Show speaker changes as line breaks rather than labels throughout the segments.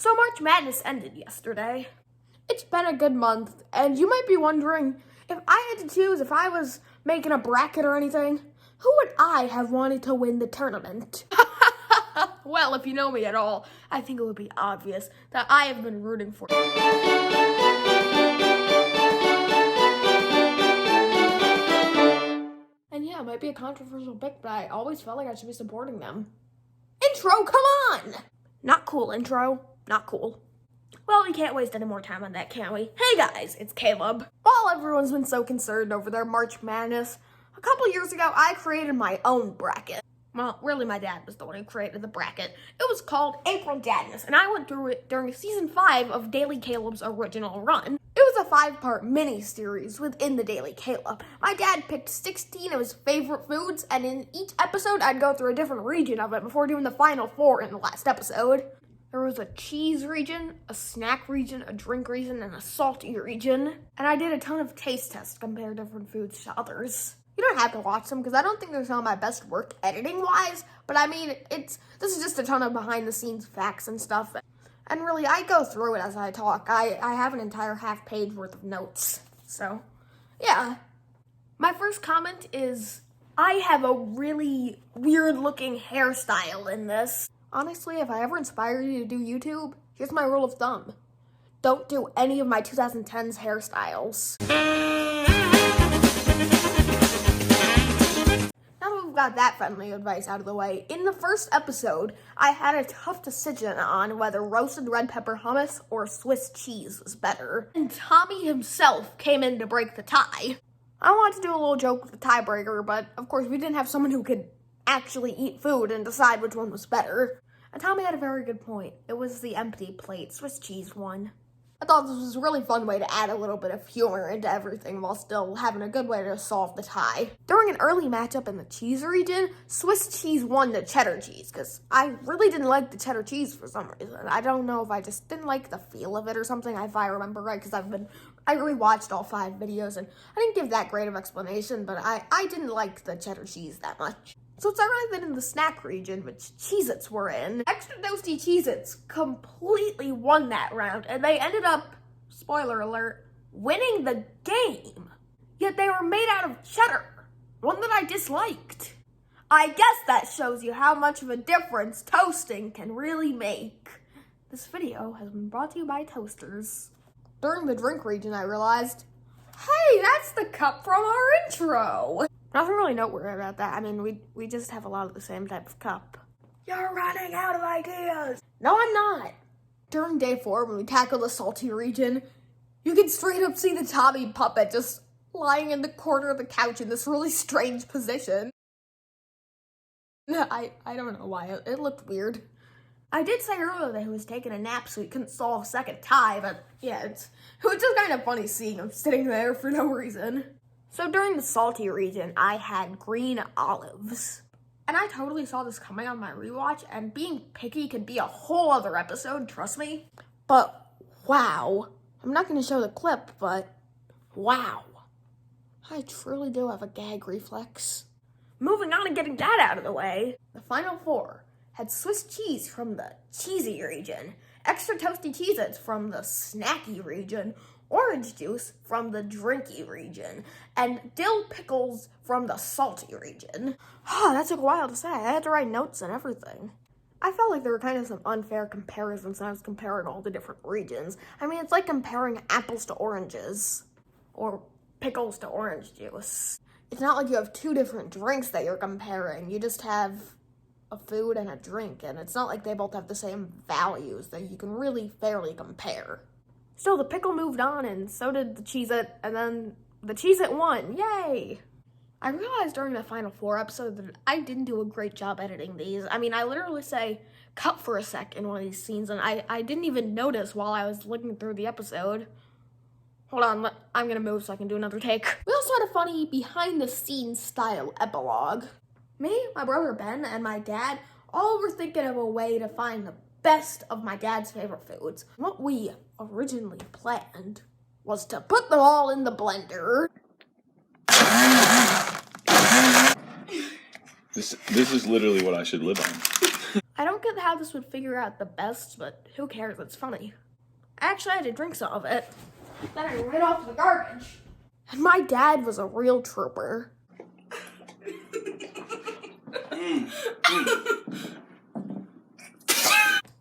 So March Madness ended yesterday. It's been a good month, and you might be wondering, if I had to choose, if I was making a bracket or anything, who would I have wanted to win the tournament? Well, if you know me at all, I think it would be obvious that I have been rooting for And yeah, it might be a controversial pick, but I always felt like I should be supporting them. Intro, come on! Not cool, intro. Not cool. Well, we can't waste any more time on that, can we? Hey guys, it's Caleb. While everyone's been so concerned over their March Madness, a couple years ago, I created my own bracket. Well, really, my dad was the one who created the bracket. It was called April Dadness, and I went through it during season 5 of Daily Caleb's original run. It was a 5-part mini-series within the Daily Caleb. My dad picked 16 of his favorite foods, and in each episode, I'd go through a different region of it before doing the final 4 in the last episode. There was a cheese region, a snack region, a drink region, and a salty region. And I did a ton of taste tests to compare different foods to others. You don't have to watch them because I don't think they're some of my best work editing-wise. But I mean, this is just a ton of behind-the-scenes facts and stuff. And really, I go through it as I talk. I have an entire half-page worth of notes. So, yeah. My first comment is, I have a really weird-looking hairstyle in this. Honestly, if I ever inspire you to do YouTube, here's my rule of thumb. Don't do any of my 2010s hairstyles. Now that we've got that friendly advice out of the way, in the first episode, I had a tough decision on whether roasted red pepper hummus or Swiss cheese was better. And Tommy himself came in to break the tie. I wanted to do a little joke with the tiebreaker, but of course we didn't have someone who could actually eat food and decide which one was better. And Tommy had a very good point. It was the empty plate Swiss cheese one. I thought this was a really fun way to add a little bit of humor into everything while still having a good way to solve the tie. During an early matchup in the cheese region, Swiss cheese won the cheddar cheese because I really didn't like the cheddar cheese for some reason. I don't know if I just didn't like the feel of it or something, if I remember right, because I rewatched all 5 videos and I didn't give that great of explanation, but I didn't like the cheddar cheese that much. So it's ironic that in the snack region, which Cheez-Its were in, Extra Toasty Cheez-Its completely won that round, and they ended up, spoiler alert, winning the game. Yet they were made out of cheddar, one that I disliked. I guess that shows you how much of a difference toasting can really make. This video has been brought to you by Toasters. During the drink region, I realized, hey, that's the cup from our intro. Nothing really noteworthy about that. I mean, we just have a lot of the same type of cup. You're running out of ideas. No, I'm not. During day 4, when we tackle the salty region, you can straight up see the Tommy puppet just lying in the corner of the couch in this really strange position. I don't know why. It looked weird. I did say earlier that he was taking a nap so he couldn't solve a second tie, but yeah, it was just kind of funny seeing him sitting there for no reason. So during the salty region, I had green olives. And I totally saw this coming on my rewatch, and being picky could be a whole other episode, trust me. But wow. I'm not going to show the clip, but wow. I truly do have a gag reflex. Moving on and getting that out of the way, the final 4 had Swiss cheese from the cheesy region, extra toasty Cheez-Its from the snacky region, orange juice from the drinky region, and dill pickles from the salty region. That took a while to say. I had to write notes and everything. I felt like there were kind of some unfair comparisons when I was comparing all the different regions. I mean, it's like comparing apples to oranges, or pickles to orange juice. It's not like you have 2 different drinks that you're comparing. You just have a food and a drink, and it's not like they both have the same values that you can really fairly compare. So the pickle moved on, and so did the Cheez-It, and then the Cheez-It won. Yay! I realized during the final 4 episode that I didn't do a great job editing these. I mean, I literally say, cut for a sec in one of these scenes, and I didn't even notice while I was looking through the episode. Hold on, I'm gonna move so I can do another take. We also had a funny behind-the-scenes style epilogue. Me, my brother Ben, and my dad all were thinking of a way to find the best of my dad's favorite foods. What we originally planned was to put them all in the blender.
This is literally what I should live on.
I don't get how this would figure out the best, but who cares? It's funny. Actually, I had to drink some of it. Then I ran off to the garbage. And my dad was a real trooper.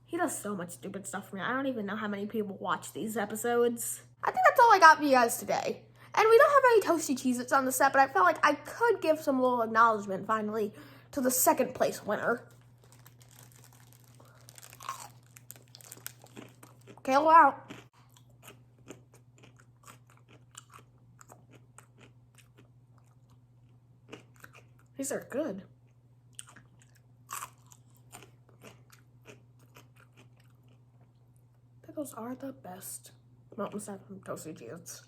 He does so much stupid stuff for me. I don't even know how many people watch these episodes. I think that's all I got for you guys today. And we don't have any toasty Cheez-Its on the set, but I felt like I could give some little acknowledgement finally to the second place winner. Kale out. These are good. Pickles are the best. Well, aside from toasty Cheez-Its.